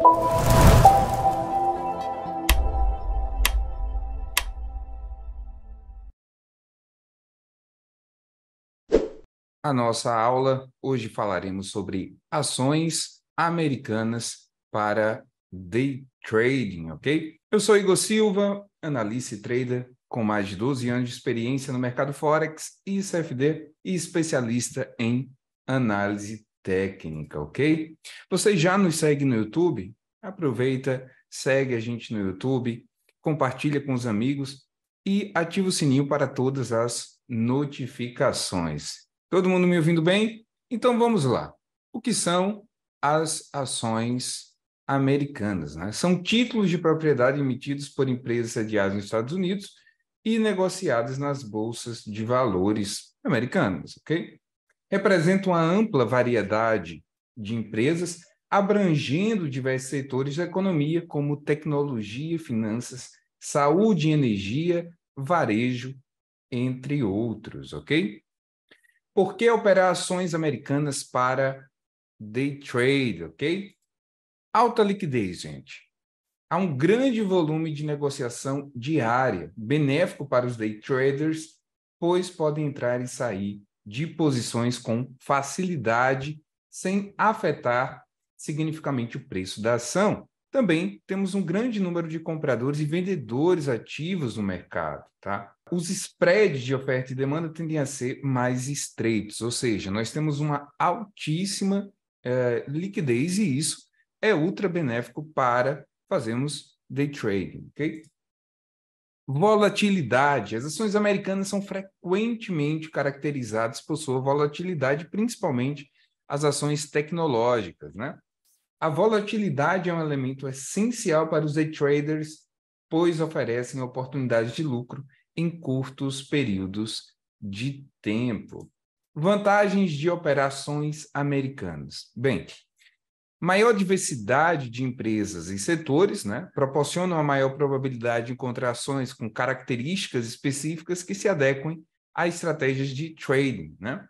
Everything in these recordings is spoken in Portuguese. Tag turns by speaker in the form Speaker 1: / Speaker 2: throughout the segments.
Speaker 1: A nossa aula, hoje falaremos sobre ações americanas para day trading, ok? Eu sou Igor Silva, analista e trader com mais de 12 anos de experiência no mercado Forex e CFD e especialista em análise técnica, ok? Você já nos segue no YouTube? Aproveita, segue a gente no YouTube, compartilha com os amigos e ativa o sininho para todas as notificações. Todo mundo me ouvindo bem? Então vamos lá. O que são as ações americanas, né? São títulos de propriedade emitidos por empresas sediadas nos Estados Unidos e negociadas nas bolsas de valores americanas, ok? Representam uma ampla variedade de empresas, abrangendo diversos setores da economia, como tecnologia, finanças, saúde e energia, varejo, entre outros, ok? Por que operar ações americanas para day trade, ok? Alta liquidez, gente. Há um grande volume de negociação diária, benéfico para os day traders, pois podem entrar e sair de posições com facilidade, sem afetar significativamente o preço da ação. Também temos um grande número de compradores e vendedores ativos no mercado, tá? Os spreads de oferta e demanda tendem a ser mais estreitos, ou seja, nós temos uma altíssima liquidez e isso é ultra benéfico para fazermos day trading, ok? Volatilidade. As ações americanas são frequentemente caracterizadas por sua volatilidade, principalmente as ações tecnológicas, né? A volatilidade é um elemento essencial para os day traders, pois oferecem oportunidades de lucro em curtos períodos de tempo. Vantagens de operações americanas. Bem, maior diversidade de empresas e setores, né, proporciona uma maior probabilidade de encontrar ações com características específicas que se adequem a estratégias de trading, né?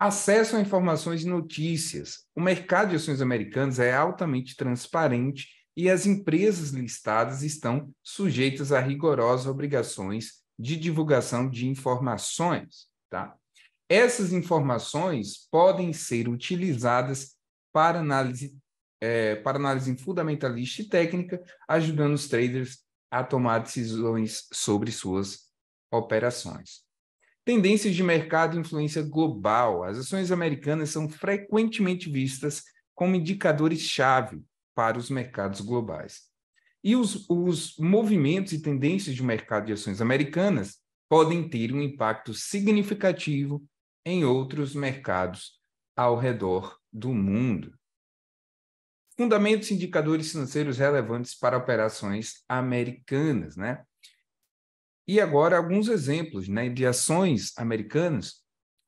Speaker 1: Acesso a informações e notícias. O mercado de ações americanas é altamente transparente e as empresas listadas estão sujeitas a rigorosas obrigações de divulgação de informações, tá? Essas informações podem ser utilizadas para análise fundamentalista e técnica, ajudando os traders a tomar decisões sobre suas operações. Tendências de mercado e influência global. As ações americanas são frequentemente vistas como indicadores-chave para os mercados globais. E os movimentos e tendências de mercado de ações americanas podem ter um impacto significativo em outros mercados ao redor do mundo. Fundamentos e indicadores financeiros relevantes para operações americanas, né? E agora alguns exemplos, né, de ações americanas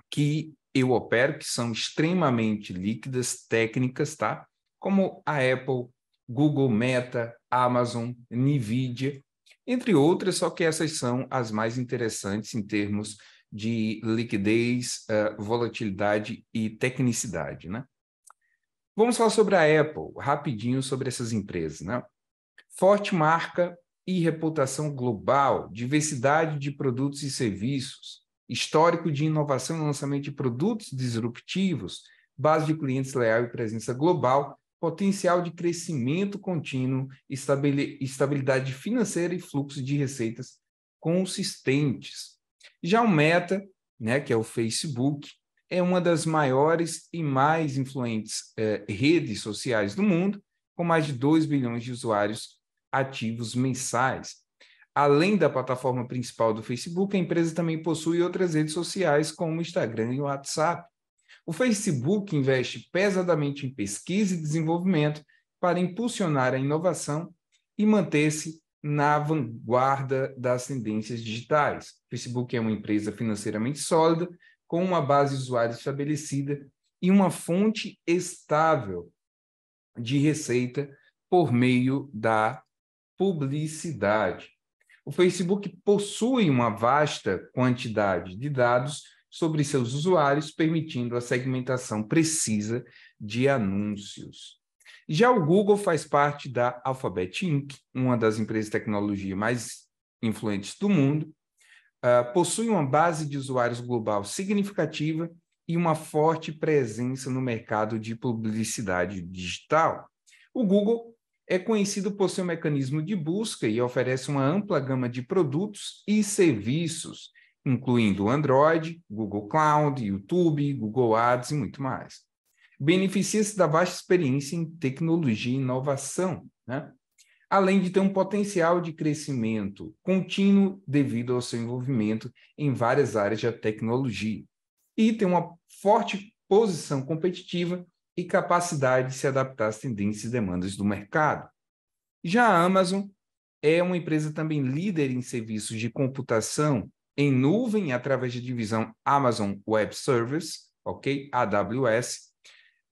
Speaker 1: que eu opero, que são extremamente líquidas, técnicas, tá? Como a Apple, Google, Meta, Amazon, Nvidia, entre outras, só que essas são as mais interessantes em termos de liquidez, volatilidade e tecnicidade, né? Vamos falar sobre a Apple, rapidinho sobre essas empresas, né? Forte marca e reputação global, diversidade de produtos e serviços, histórico de inovação e lançamento de produtos disruptivos, base de clientes leal e presença global, potencial de crescimento contínuo, estabilidade financeira e fluxo de receitas consistentes. Já o Meta, né, que é o Facebook, é uma das maiores e mais influentes redes sociais do mundo, com mais de 2 bilhões de usuários ativos mensais. Além da plataforma principal do Facebook, a empresa também possui outras redes sociais, como o Instagram e o WhatsApp. O Facebook investe pesadamente em pesquisa e desenvolvimento para impulsionar a inovação e manter-se na vanguarda das tendências digitais. O Facebook é uma empresa financeiramente sólida, com uma base de usuários estabelecida e uma fonte estável de receita por meio da publicidade. O Facebook possui uma vasta quantidade de dados sobre seus usuários, permitindo a segmentação precisa de anúncios. Já o Google faz parte da Alphabet Inc., uma das empresas de tecnologia mais influentes do mundo, possui uma base de usuários global significativa e uma forte presença no mercado de publicidade digital. O Google é conhecido por seu mecanismo de busca e oferece uma ampla gama de produtos e serviços, incluindo Android, Google Cloud, YouTube, Google Ads e muito mais. Beneficia-se da vasta experiência em tecnologia e inovação, né? Além de ter um potencial de crescimento contínuo devido ao seu envolvimento em várias áreas da tecnologia. E tem uma forte posição competitiva e capacidade de se adaptar às tendências e demandas do mercado. Já a Amazon é uma empresa também líder em serviços de computação em nuvem através da divisão Amazon Web Services, ok? AWS,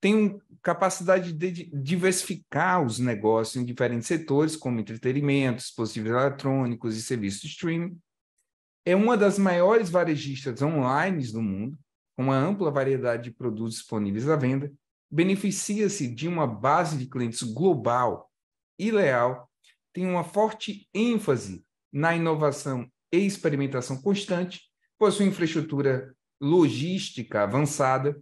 Speaker 1: tem capacidade de diversificar os negócios em diferentes setores, como entretenimento, dispositivos eletrônicos e serviços de streaming. É uma das maiores varejistas online do mundo, com uma ampla variedade de produtos disponíveis à venda, beneficia-se de uma base de clientes global e leal, tem uma forte ênfase na inovação e experimentação constante, possui infraestrutura logística avançada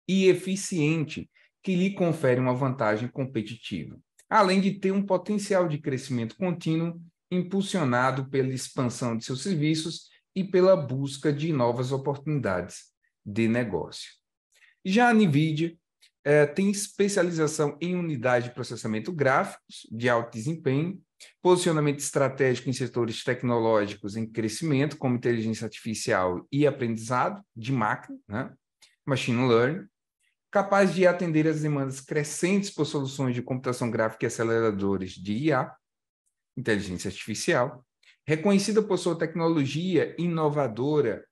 Speaker 1: e eficiente, que lhe confere uma vantagem competitiva, além de ter um potencial de crescimento contínuo impulsionado pela expansão de seus serviços e pela busca de novas oportunidades de negócio. Já a NVIDIA tem especialização em unidade de processamento gráficos de alto desempenho, posicionamento estratégico em setores tecnológicos em crescimento, como inteligência artificial e aprendizado de máquina, né? Machine Learning, capaz de atender às demandas crescentes por soluções de computação gráfica e aceleradores de IA, inteligência artificial, reconhecida por sua tecnologia inovadora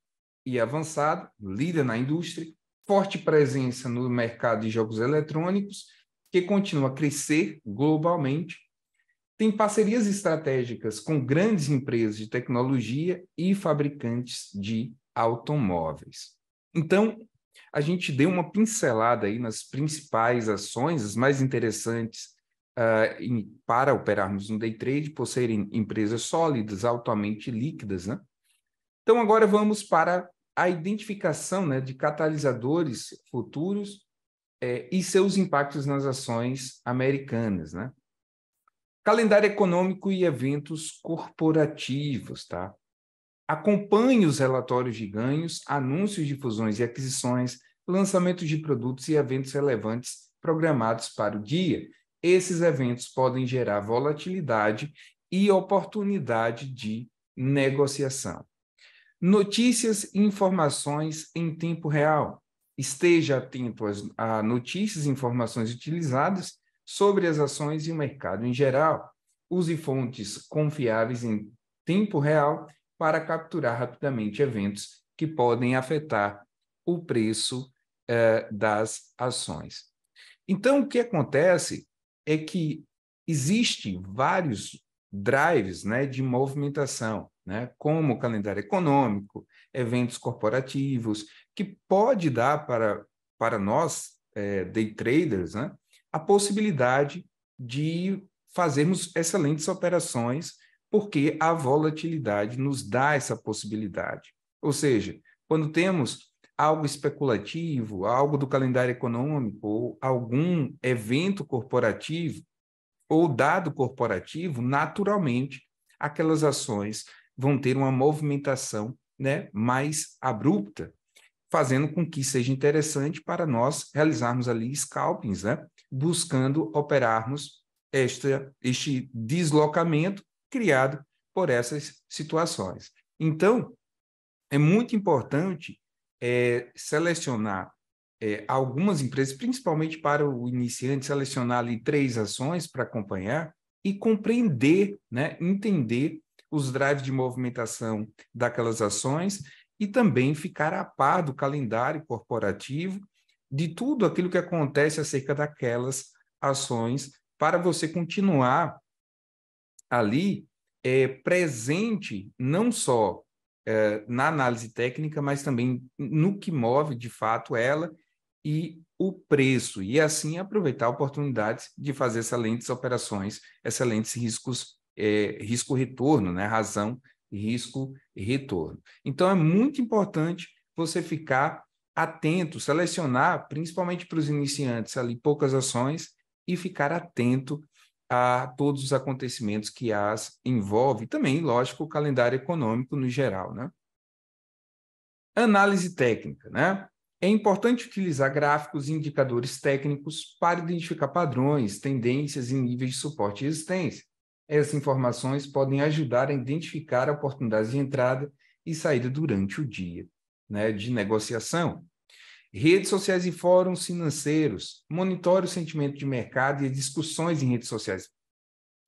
Speaker 1: e avançada, líder na indústria, forte presença no mercado de jogos eletrônicos, que continua a crescer globalmente, tem parcerias estratégicas com grandes empresas de tecnologia e fabricantes de automóveis. Então, a gente deu uma pincelada aí nas principais ações, as mais interessantes para operarmos no day trade, por serem empresas sólidas, altamente líquidas, né? Então, agora vamos para a identificação, né, de catalisadores futuros e seus impactos nas ações americanas, né? Calendário econômico e eventos corporativos, tá? Acompanhe os relatórios de ganhos, anúncios de fusões e aquisições, lançamentos de produtos e eventos relevantes programados para o dia. Esses eventos podem gerar volatilidade e oportunidade de negociação. Notícias e informações em tempo real. Esteja atento a notícias e informações utilizadas sobre as ações e o mercado em geral. Use fontes confiáveis em tempo real para capturar rapidamente eventos que podem afetar o preço das ações. Então, o que acontece é que existem vários drives, né, de movimentação, né, como o calendário econômico, eventos corporativos, que pode dar para nós, day traders, né, a possibilidade de fazermos excelentes operações, porque a volatilidade nos dá essa possibilidade. Ou seja, quando temos algo especulativo, algo do calendário econômico, ou algum evento corporativo, ou dado corporativo, naturalmente, aquelas ações vão ter uma movimentação, né, mais abrupta, fazendo com que seja interessante para nós realizarmos ali scalpings, né, buscando operarmos este deslocamento criado por essas situações. Então, é muito importante selecionar algumas empresas, principalmente para o iniciante, selecionar ali 3 ações para acompanhar e compreender, né, entender os drives de movimentação daquelas ações e também ficar a par do calendário corporativo, de tudo aquilo que acontece acerca daquelas ações, para você continuar ali presente, não só na análise técnica, mas também no que move de fato ela e o preço, e assim aproveitar oportunidades de fazer excelentes operações, excelentes riscos, risco-retorno, né? Razão, risco e retorno. Então, é muito importante você ficar atento, selecionar, principalmente para os iniciantes, ali poucas ações, e ficar atento a todos os acontecimentos que as envolve, também, lógico, o calendário econômico no geral, né? Análise técnica, né? É importante utilizar gráficos e indicadores técnicos para identificar padrões, tendências e níveis de suporte e resistência. Essas informações podem ajudar a identificar oportunidades de entrada e saída durante o dia, né, de negociação. Redes sociais e fóruns financeiros. Monitore o sentimento de mercado e as discussões em redes sociais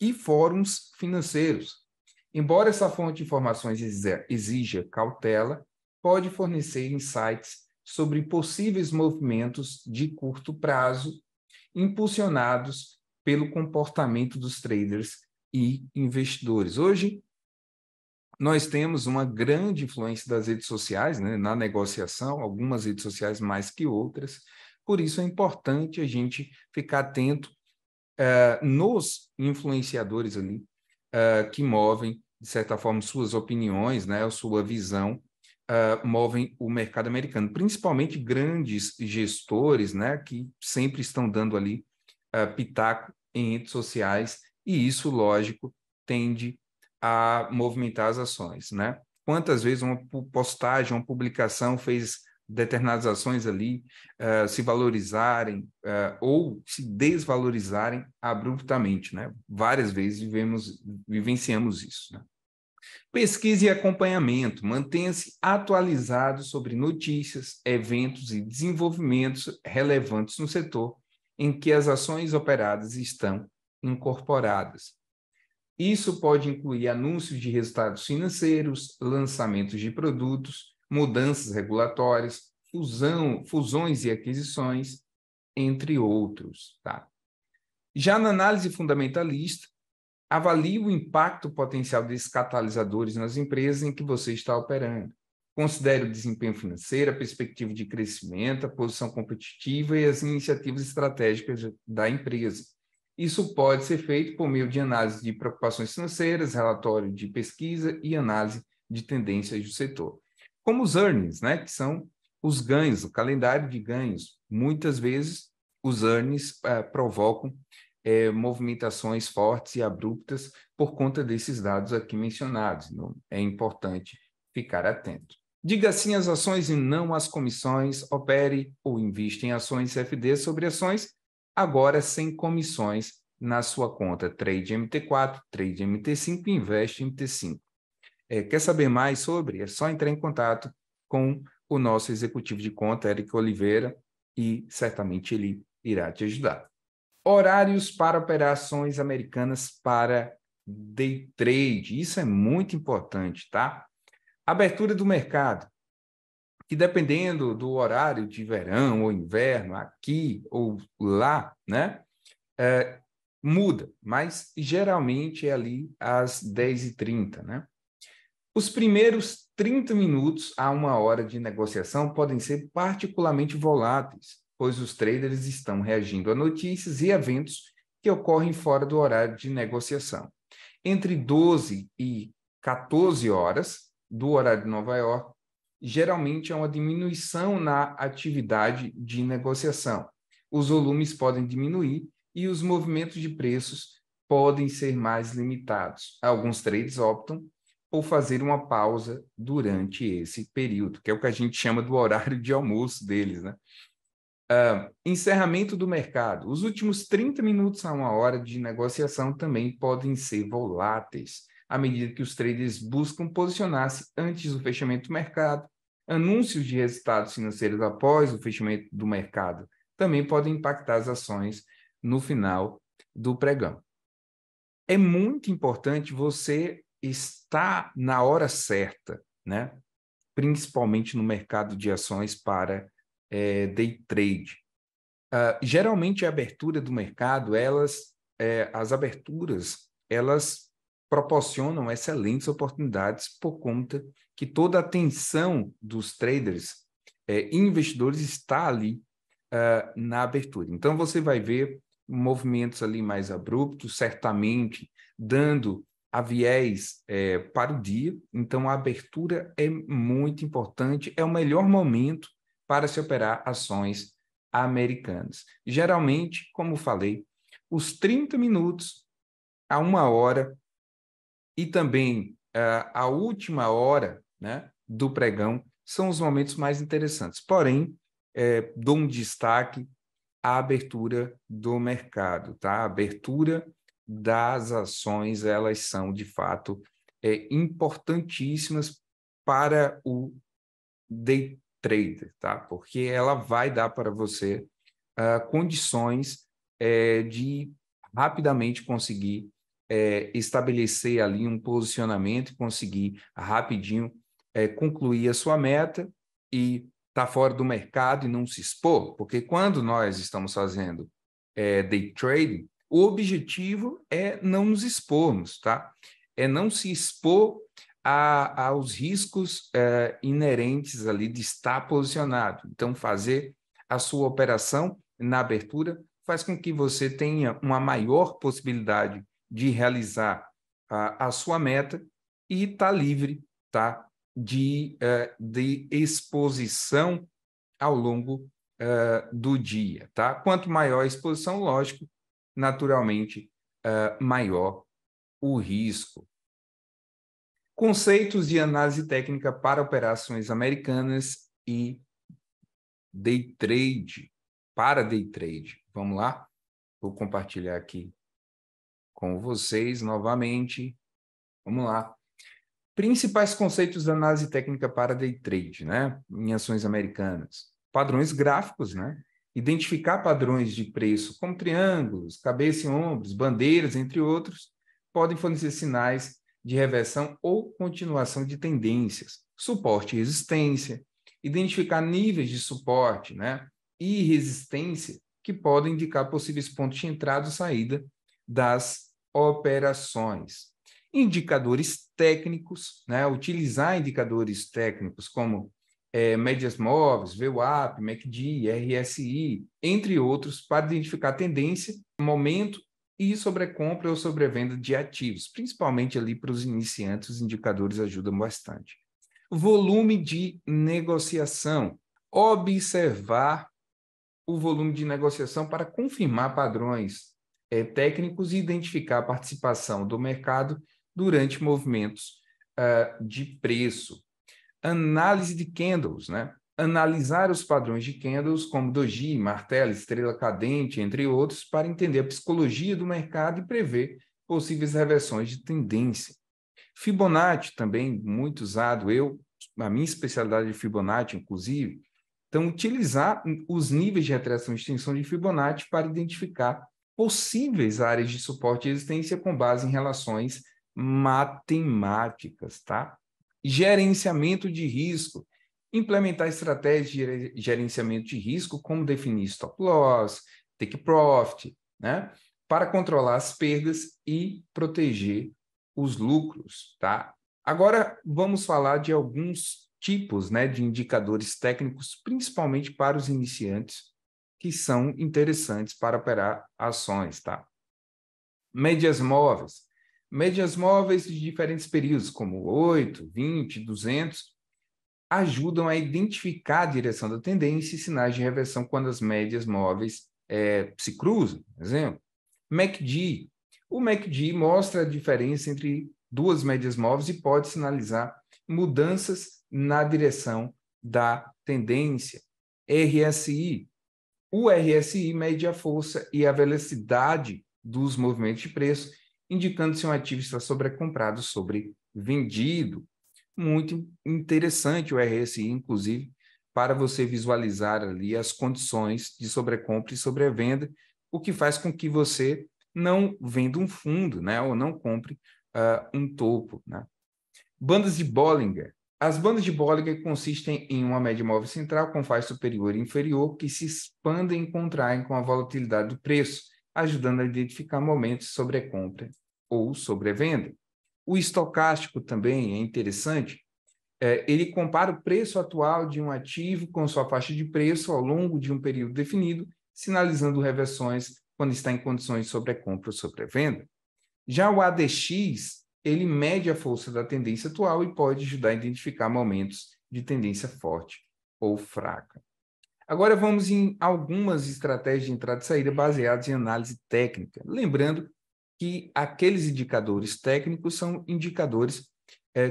Speaker 1: e fóruns financeiros. Embora essa fonte de informações exija cautela, pode fornecer insights sobre possíveis movimentos de curto prazo impulsionados pelo comportamento dos traders e investidores. Hoje, nós temos uma grande influência das redes sociais, né, na negociação, algumas redes sociais mais que outras, por isso é importante a gente ficar atento nos influenciadores ali, que movem, de certa forma, suas opiniões, né, a sua visão, movem o mercado americano, principalmente grandes gestores, né, que sempre estão dando ali pitaco em redes sociais, e isso, lógico, tende a movimentar as ações, né? Quantas vezes uma postagem, uma publicação fez determinadas ações ali se valorizarem ou se desvalorizarem abruptamente, né? Várias vezes vivenciamos isso, né? Pesquisa e acompanhamento. Mantenha-se atualizado sobre notícias, eventos e desenvolvimentos relevantes no setor em que as ações operadas estão incorporadas. Isso pode incluir anúncios de resultados financeiros, lançamentos de produtos, mudanças regulatórias, fusões e aquisições, entre outros. Tá? Já na análise fundamentalista, avalie o impacto potencial desses catalisadores nas empresas em que você está operando. Considere o desempenho financeiro, a perspectiva de crescimento, a posição competitiva e as iniciativas estratégicas da empresa. Isso pode ser feito por meio de análise de preocupações financeiras, relatório de pesquisa e análise de tendências do setor. Como os earnings, né, que são os ganhos, o calendário de ganhos. Muitas vezes, os earnings provocam movimentações fortes e abruptas por conta desses dados aqui mencionados. Então, é importante ficar atento. Diga sim às ações e não às comissões. Opere ou invista em ações CFD sobre ações, agora sem comissões na sua conta Trade MT4, Trade MT5 e Investe MT5. Quer saber mais sobre? É só entrar em contato com o nosso executivo de conta, Eric Oliveira, e certamente ele irá te ajudar. Horários para operações americanas para day trade. Isso é muito importante, tá? Abertura do mercado, que dependendo do horário de verão ou inverno, aqui ou lá, né? Muda, mas geralmente é ali às 10h30, né? Os primeiros 30 minutos a 1 hora de negociação podem ser particularmente voláteis, pois os traders estão reagindo a notícias e eventos que ocorrem fora do horário de negociação. Entre 12 e 14 horas do horário de Nova York, geralmente há uma diminuição na atividade de negociação. Os volumes podem diminuir e os movimentos de preços podem ser mais limitados. Alguns traders optam por fazer uma pausa durante esse período, que é o que a gente chama do horário de almoço deles, né? Encerramento do mercado. Os últimos 30 minutos a 1 hora de negociação também podem ser voláteis, à medida que os traders buscam posicionar-se antes do fechamento do mercado. Anúncios de resultados financeiros após o fechamento do mercado também podem impactar as ações no final do pregão. É muito importante você estar na hora certa, né? Principalmente no mercado de ações para day trade. Geralmente, a abertura do mercado, as aberturas, elas proporcionam excelentes oportunidades por conta que toda a atenção dos traders e investidores está ali na abertura. Então, você vai ver movimentos ali mais abruptos, certamente dando a viés para o dia. Então, a abertura é muito importante, é o melhor momento para se operar ações americanas. Geralmente, como falei, os 30 minutos a 1 hora e também a última hora, né, do pregão são os momentos mais interessantes. Porém, dou um destaque à abertura do mercado, tá? A abertura das ações, elas são, de fato, importantíssimas para o day trader, tá? Porque ela vai dar para você condições de rapidamente conseguir estabelecer ali um posicionamento, conseguir rapidinho concluir a sua meta e estar fora do mercado e não se expor, porque quando nós estamos fazendo day trading, o objetivo é não nos expormos, tá? É não se expor aos riscos inerentes ali de estar posicionado. Então, fazer a sua operação na abertura faz com que você tenha uma maior possibilidade de realizar a sua meta e estar livre, tá? de exposição ao longo do dia, tá? Quanto maior a exposição, lógico, naturalmente, maior o risco. Conceitos de análise técnica para operações americanas e day trade, para day trade. Vamos lá? Vou compartilhar aqui com vocês novamente. Vamos lá. Principais conceitos de análise técnica para day trade, né? Em ações americanas. Padrões gráficos, né? Identificar padrões de preço como triângulos, cabeça e ombros, bandeiras, entre outros, podem fornecer sinais de reversão ou continuação de tendências. Suporte e resistência. Identificar níveis de suporte, né? E resistência que podem indicar possíveis pontos de entrada e saída das operações. Indicadores técnicos, né? Utilizar indicadores técnicos como médias móveis, VWAP, MACD, RSI, entre outros, para identificar tendência, momento e sobrecompra ou sobrevenda de ativos, principalmente ali para os iniciantes, os indicadores ajudam bastante. Volume de negociação, observar o volume de negociação para confirmar padrões técnicos e identificar a participação do mercado durante movimentos de preço. Análise de candles, né? Analisar os padrões de candles como doji, martelo, estrela cadente, entre outros, para entender a psicologia do mercado e prever possíveis reversões de tendência. Fibonacci também muito usado, a minha especialidade de Fibonacci, inclusive. Então, utilizar os níveis de retração e extensão de Fibonacci para identificar possíveis áreas de suporte e resistência com base em relações matemáticas, tá? Gerenciamento de risco. Implementar estratégias de gerenciamento de risco, como definir stop loss, take profit, né? Para controlar as perdas e proteger os lucros, tá? Agora, vamos falar de alguns tipos, né, de indicadores técnicos, principalmente para os iniciantes, que são interessantes para operar ações, tá? Médias móveis. Médias móveis de diferentes períodos, como 8, 20, 200, ajudam a identificar a direção da tendência e sinais de reversão quando as médias móveis se cruzam, por exemplo. MACD. O MACD mostra a diferença entre duas médias móveis e pode sinalizar mudanças na direção da tendência. RSI. O RSI mede a força e a velocidade dos movimentos de preço, indicando se um ativo está sobrecomprado ou sobrevendido. Muito interessante o RSI, inclusive, para você visualizar ali as condições de sobrecompra e sobrevenda, o que faz com que você não venda um fundo, né, ou não compre um topo, né? Bandas de Bollinger. As bandas de Bollinger consistem em uma média móvel central com faixa superior e inferior que se expandem e contraem com a volatilidade do preço, ajudando a identificar momentos de sobrecompra ou sobrevenda. O estocástico também é interessante, ele compara o preço atual de um ativo com sua faixa de preço ao longo de um período definido, sinalizando reversões quando está em condições de sobrecompra ou sobrevenda. Já o ADX, ele mede a força da tendência atual e pode ajudar a identificar momentos de tendência forte ou fraca. Agora vamos em algumas estratégias de entrada e saída baseadas em análise técnica. Lembrando que aqueles indicadores técnicos são indicadores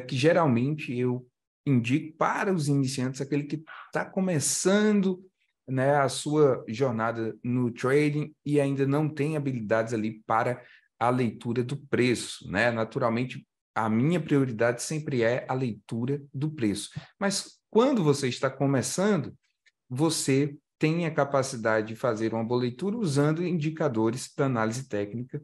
Speaker 1: que geralmente eu indico para os iniciantes, aquele que está começando, né, a sua jornada no trading e ainda não tem habilidades ali para a leitura do preço, né? Naturalmente, a minha prioridade sempre é a leitura do preço. Mas quando você está começando, você tem a capacidade de fazer uma boa leitura usando indicadores da análise técnica,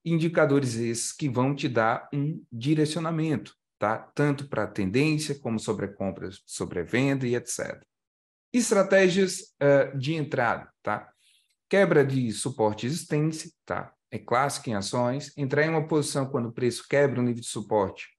Speaker 1: indicadores esses que vão te dar um direcionamento, tá? Tanto para a tendência, como sobre a compra, sobre a venda e etc. Estratégias de entrada, tá? Quebra de suporte existente, tá? É clássico em ações. Entrar em uma posição quando o preço quebra um nível de suporte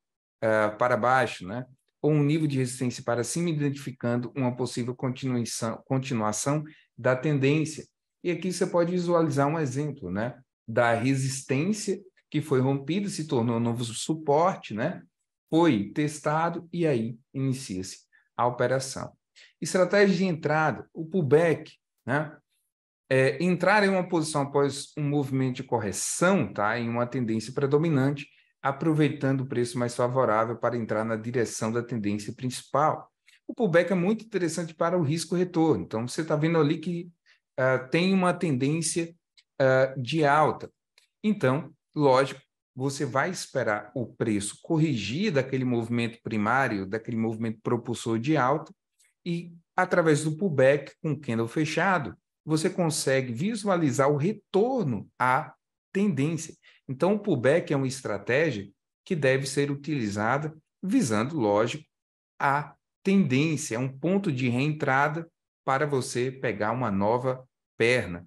Speaker 1: para baixo, né? Ou um nível de resistência para cima, identificando uma possível continuação da tendência. E aqui você pode visualizar um exemplo, né? Da resistência que foi rompida, se tornou um novo suporte, né? Foi testado e aí inicia-se a operação. Estratégia de entrada, o pullback, né? Entrar em uma posição após um movimento de correção, tá? Em uma tendência predominante, aproveitando o preço mais favorável para entrar na direção da tendência principal. O pullback é muito interessante para o risco-retorno. Então, você está vendo ali que tem uma tendência de alta. Então, lógico, você vai esperar o preço corrigir daquele movimento primário, daquele movimento propulsor de alta, e através do pullback com candle fechado, você consegue visualizar o retorno à tendência. Então, o pullback é uma estratégia que deve ser utilizada visando, lógico, a tendência, é um ponto de reentrada para você pegar uma nova perna.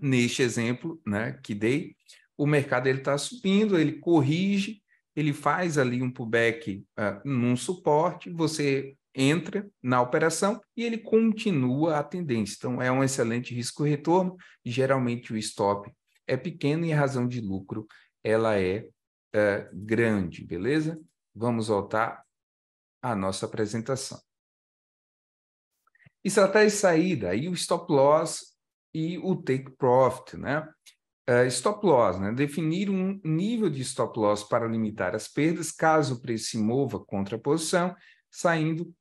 Speaker 1: Neste exemplo, né, que dei, o mercado está subindo, ele corrige, ele faz ali um pullback num suporte, você entra na operação e ele continua a tendência. Então, é um excelente risco-retorno. Geralmente, o stop é pequeno e a razão de lucro ela é grande, beleza? Vamos voltar à nossa apresentação. Estratégia de saída, aí o stop loss e o take profit, né? Stop loss, né? Definir um nível de stop loss para limitar as perdas caso o preço se mova contra a posição, saindo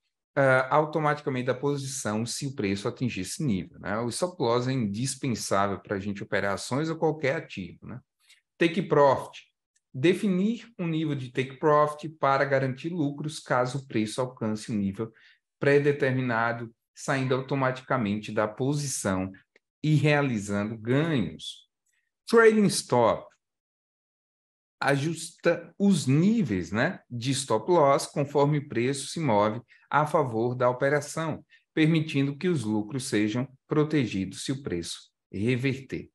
Speaker 1: automaticamente da posição se o preço atingir esse nível, né? O stop loss é indispensável para a gente operar ações ou qualquer ativo, né? Take profit. Definir um nível de take profit para garantir lucros caso o preço alcance um nível pré-determinado, saindo automaticamente da posição e realizando ganhos. Trading stop ajusta os níveis, né, de stop loss conforme o preço se move a favor da operação, permitindo que os lucros sejam protegidos se o preço reverter.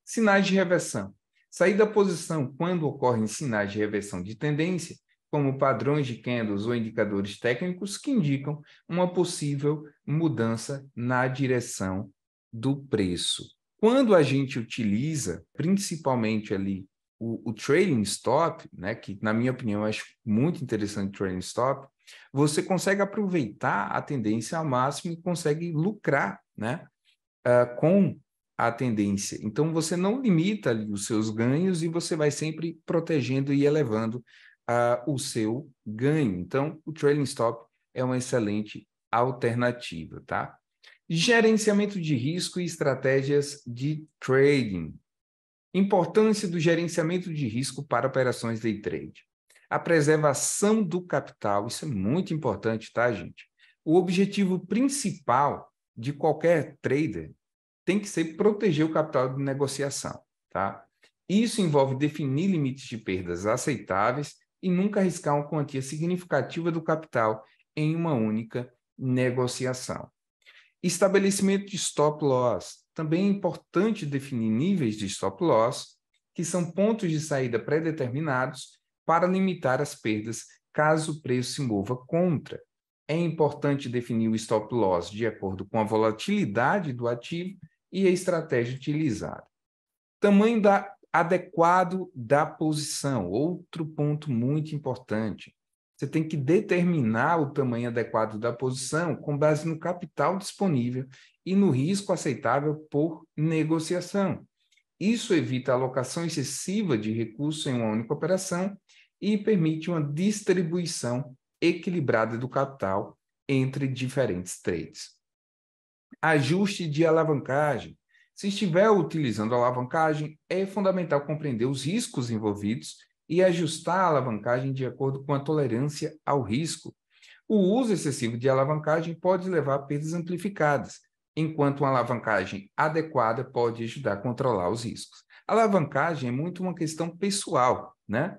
Speaker 1: Sinais de reversão. Sair da posição quando ocorrem sinais de reversão de tendência, como padrões de candles ou indicadores técnicos que indicam uma possível mudança na direção do preço. Quando a gente utiliza, principalmente ali, o trailing stop, né, que na minha opinião eu acho muito interessante o trailing stop, você consegue aproveitar a tendência ao máximo e consegue lucrar, né, com a tendência. Então, você não limita ali os seus ganhos e você vai sempre protegendo e elevando o seu ganho. Então, o trailing stop é uma excelente alternativa, tá? Gerenciamento de risco e estratégias de trading. Importância do gerenciamento de risco para operações day trade. A preservação do capital, isso é muito importante, tá, gente? O objetivo principal de qualquer trader tem que ser proteger o capital de negociação, tá? Isso envolve definir limites de perdas aceitáveis e nunca arriscar uma quantia significativa do capital em uma única negociação. Estabelecimento de stop loss. Também é importante definir níveis de stop loss, que são pontos de saída pré-determinados para limitar as perdas caso o preço se mova contra. É importante definir o stop loss de acordo com a volatilidade do ativo e a estratégia utilizada. Tamanho adequado da posição, outro ponto muito importante. Você tem que determinar o tamanho adequado da posição com base no capital disponível e no risco aceitável por negociação. Isso evita a alocação excessiva de recursos em uma única operação e permite uma distribuição equilibrada do capital entre diferentes trades. Ajuste de alavancagem. Se estiver utilizando alavancagem, é fundamental compreender os riscos envolvidos e ajustar a alavancagem de acordo com a tolerância ao risco. O uso excessivo de alavancagem pode levar a perdas amplificadas, enquanto uma alavancagem adequada pode ajudar a controlar os riscos. A alavancagem é muito uma questão pessoal, né?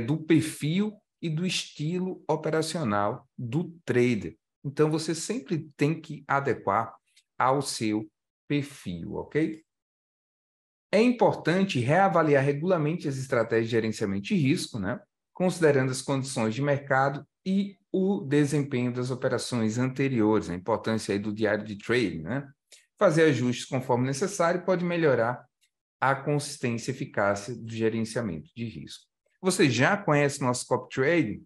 Speaker 1: Do perfil e do estilo operacional do trader. Então, você sempre tem que adequar ao seu perfil, ok? É importante reavaliar regularmente as estratégias de gerenciamento de risco, né? Considerando as condições de mercado e o desempenho das operações anteriores, a importância aí do diário de trading, né? Fazer ajustes conforme necessário pode melhorar a consistência e eficácia do gerenciamento de risco. Você já conhece nosso copy trading?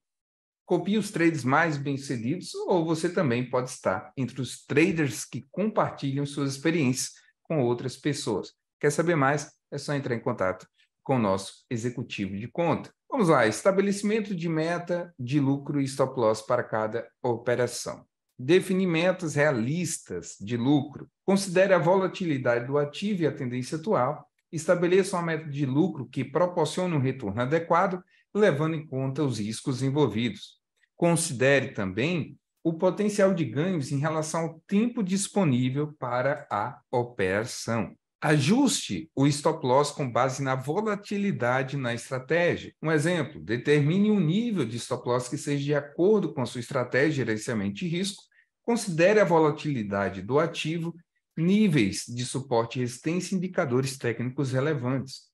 Speaker 1: Copie os trades mais bem-sucedidos ou você também pode estar entre os traders que compartilham suas experiências com outras pessoas. Quer saber mais? É só entrar em contato com o nosso executivo de conta. Vamos lá, estabelecimento de meta de lucro e stop loss para cada operação. Definir metas realistas de lucro. Considere a volatilidade do ativo e a tendência atual. Estabeleça uma meta de lucro que proporcione um retorno adequado, levando em conta os riscos envolvidos. Considere também o potencial de ganhos em relação ao tempo disponível para a operação. Ajuste o stop loss com base na volatilidade na estratégia. Um exemplo, determine um nível de stop loss que seja de acordo com a sua estratégia de gerenciamento de risco. Considere a volatilidade do ativo, níveis de suporte e resistência e indicadores técnicos relevantes.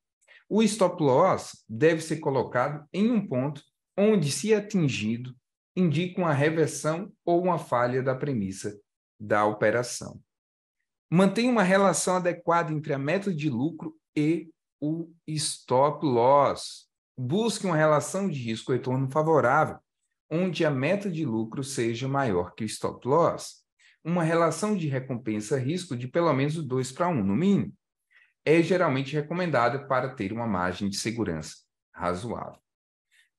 Speaker 1: O stop loss deve ser colocado em um ponto onde, se atingido, indica uma reversão ou uma falha da premissa da operação. Mantenha uma relação adequada entre a meta de lucro e o stop loss. Busque uma relação de risco-retorno favorável, onde a meta de lucro seja maior que o stop loss. Uma relação de recompensa-risco de pelo menos 2:1, no mínimo, é geralmente recomendada para ter uma margem de segurança razoável.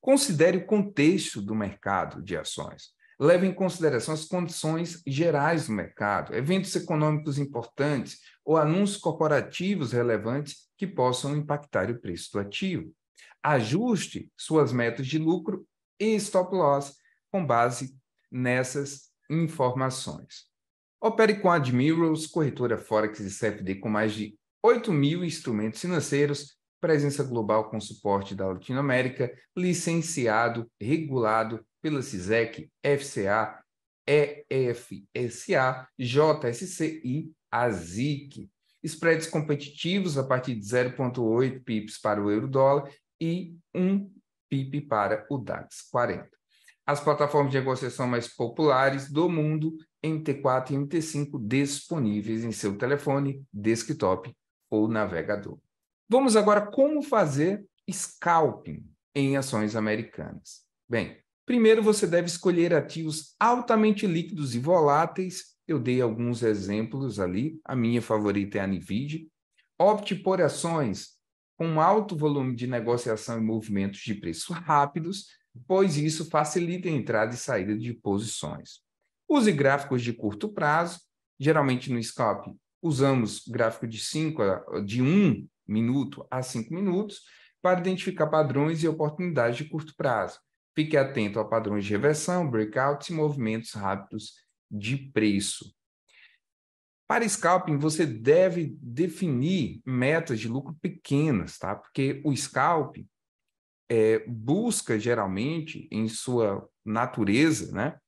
Speaker 1: Considere o contexto do mercado de ações. Leve em consideração as condições gerais do mercado, eventos econômicos importantes ou anúncios corporativos relevantes que possam impactar o preço do ativo. Ajuste suas metas de lucro e stop loss com base nessas informações. Opere com a Admirals, corretora Forex e CFD com mais de 8.000 instrumentos financeiros, presença global com suporte da Latinoamérica, licenciado, regulado pela CISEC, FCA, EFSA, JSC e ASIC. Spreads competitivos a partir de 0,8 pips para o euro-dólar e 1 pip para o DAX 40. As plataformas de negociação mais populares do mundo, MT4 e MT5, disponíveis em seu telefone, desktop ou navegador. Vamos agora como fazer scalping em ações americanas. Bem, primeiro você deve escolher ativos altamente líquidos e voláteis. Eu dei alguns exemplos ali, a minha favorita é a NVIDIA. Opte por ações com alto volume de negociação e movimentos de preço rápidos, pois isso facilita a entrada e saída de posições. Use gráficos de curto prazo, geralmente no scalping usamos gráfico de 1 minuto a 5 minutos para identificar padrões e oportunidades de curto prazo. Fique atento a padrões de reversão, breakouts e movimentos rápidos de preço. Para scalping, você deve definir metas de lucro pequenas, tá? Porque o scalping busca, geralmente, em sua natureza, né,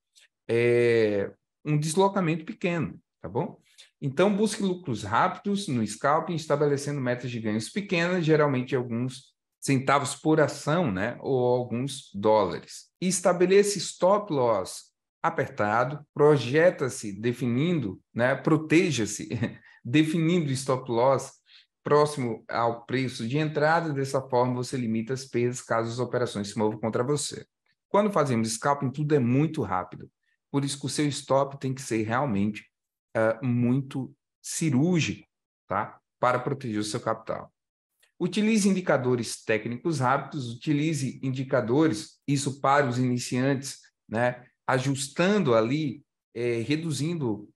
Speaker 1: um deslocamento pequeno, tá bom? Então, busque lucros rápidos no scalping, estabelecendo metas de ganhos pequenas, geralmente alguns centavos por ação, né, ou alguns dólares. E estabeleça stop loss apertado, projeta-se definindo, né, proteja-se definindo stop loss próximo ao preço de entrada. Dessa forma você limita as perdas caso as operações se movam contra você. Quando fazemos scalping, tudo é muito rápido. Por isso que o seu stop tem que ser realmente muito cirúrgico, tá? Para proteger o seu capital. Utilize indicadores técnicos rápidos, utilize indicadores, isso para os iniciantes, né? Ajustando ali, reduzindo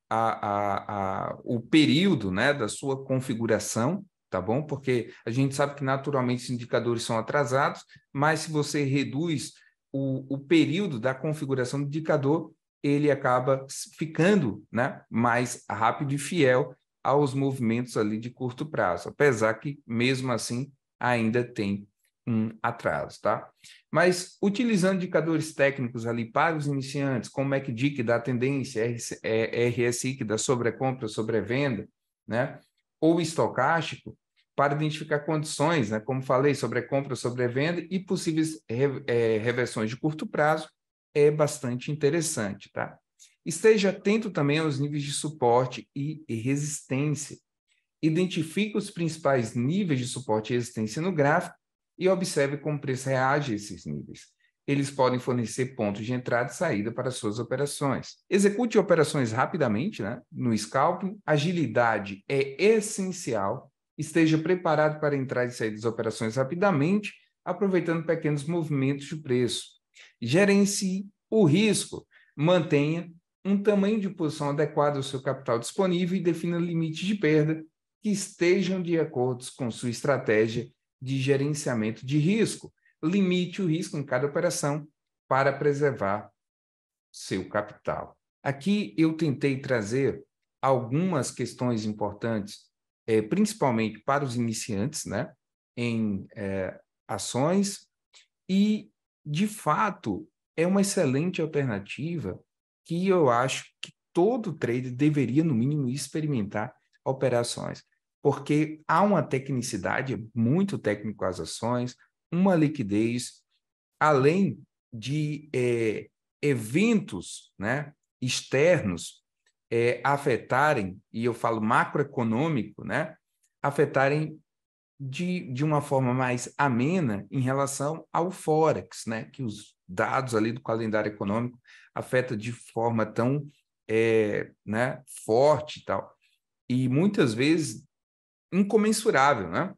Speaker 1: o período, né, da sua configuração, tá bom? Porque a gente sabe que naturalmente os indicadores são atrasados, mas se você reduz o período da configuração do indicador, ele acaba ficando, né, mais rápido e fiel aos movimentos ali de curto prazo, apesar que, mesmo assim, ainda tem um atraso, tá? Mas, utilizando indicadores técnicos ali para os iniciantes, como o MACD, que dá tendência, RSI, que dá sobrecompra, sobrevenda, né? Ou estocástico, para identificar condições, né? Como falei, sobrecompra, sobrevenda e possíveis reversões de curto prazo, é bastante interessante, tá? Esteja atento também aos níveis de suporte e resistência. Identifique os principais níveis de suporte e resistência no gráfico e observe como o preço reage a esses níveis. Eles podem fornecer pontos de entrada e saída para suas operações. Execute operações rapidamente, né? No scalping, agilidade é essencial. Esteja preparado para entrar e sair das operações rapidamente, aproveitando pequenos movimentos de preço. Gerencie o risco. Mantenha um tamanho de posição adequado ao seu capital disponível e defina limites de perda que estejam de acordo com sua estratégia de gerenciamento de risco. Limite o risco em cada operação para preservar seu capital. Aqui eu tentei trazer algumas questões importantes, principalmente para os iniciantes, né, em ações, e, de fato, é uma excelente alternativa que eu acho que todo trader deveria, no mínimo, experimentar operações, porque há uma tecnicidade, muito técnico às ações, uma liquidez, além de eventos, né, externos afetarem, e eu falo macroeconômico, né, afetarem de uma forma mais amena em relação ao Forex, né? Que os dados ali do calendário econômico afetam de forma tão né, forte e tal. E muitas vezes incomensurável, né?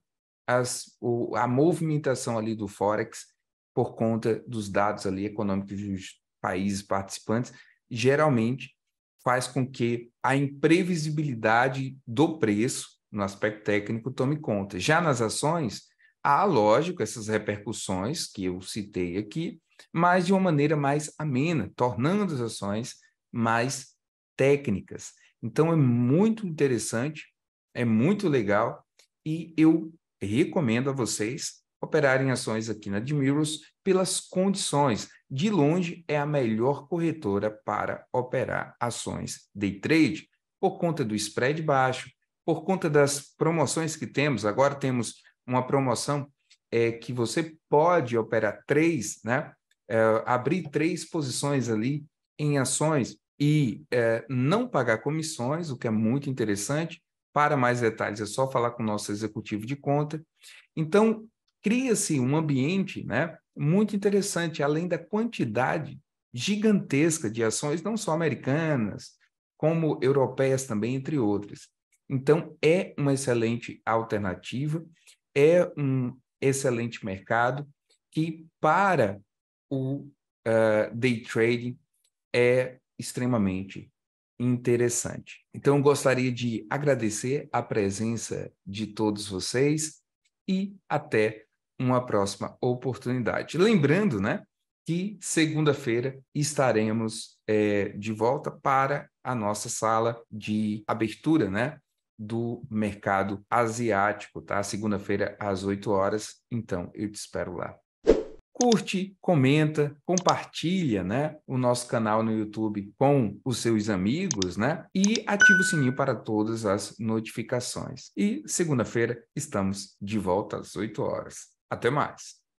Speaker 1: A movimentação ali do Forex por conta dos dados ali econômicos dos países participantes, geralmente faz com que a imprevisibilidade do preço no aspecto técnico tome conta. Já nas ações, há, lógico, essas repercussões que eu citei aqui, mas de uma maneira mais amena, tornando as ações mais técnicas. Então, é muito interessante, é muito legal, e eu recomendo a vocês operarem ações aqui na Admirals pelas condições. De longe, é a melhor corretora para operar ações day trade, por conta do spread baixo, por conta das promoções que temos. Agora temos uma promoção que você pode operar né? Abrir 3 posições ali em ações e não pagar comissões, o que é muito interessante. Para mais detalhes, é só falar com o nosso executivo de conta. Então, cria-se um ambiente, né, muito interessante, além da quantidade gigantesca de ações, não só americanas, como europeias também, entre outras. Então, é uma excelente alternativa, é um excelente mercado que, para o day trading, é extremamente interessante. Então, gostaria de agradecer a presença de todos vocês e até uma próxima oportunidade. Lembrando, né, que segunda-feira estaremos de volta para a nossa sala de abertura, né, do mercado asiático, tá? Segunda-feira às 8 horas. Então, eu te espero lá. Curte, comenta, compartilha, né, o nosso canal no YouTube com os seus amigos, né, e ativa o sininho para todas as notificações. E segunda-feira estamos de volta às 8 horas. Até mais.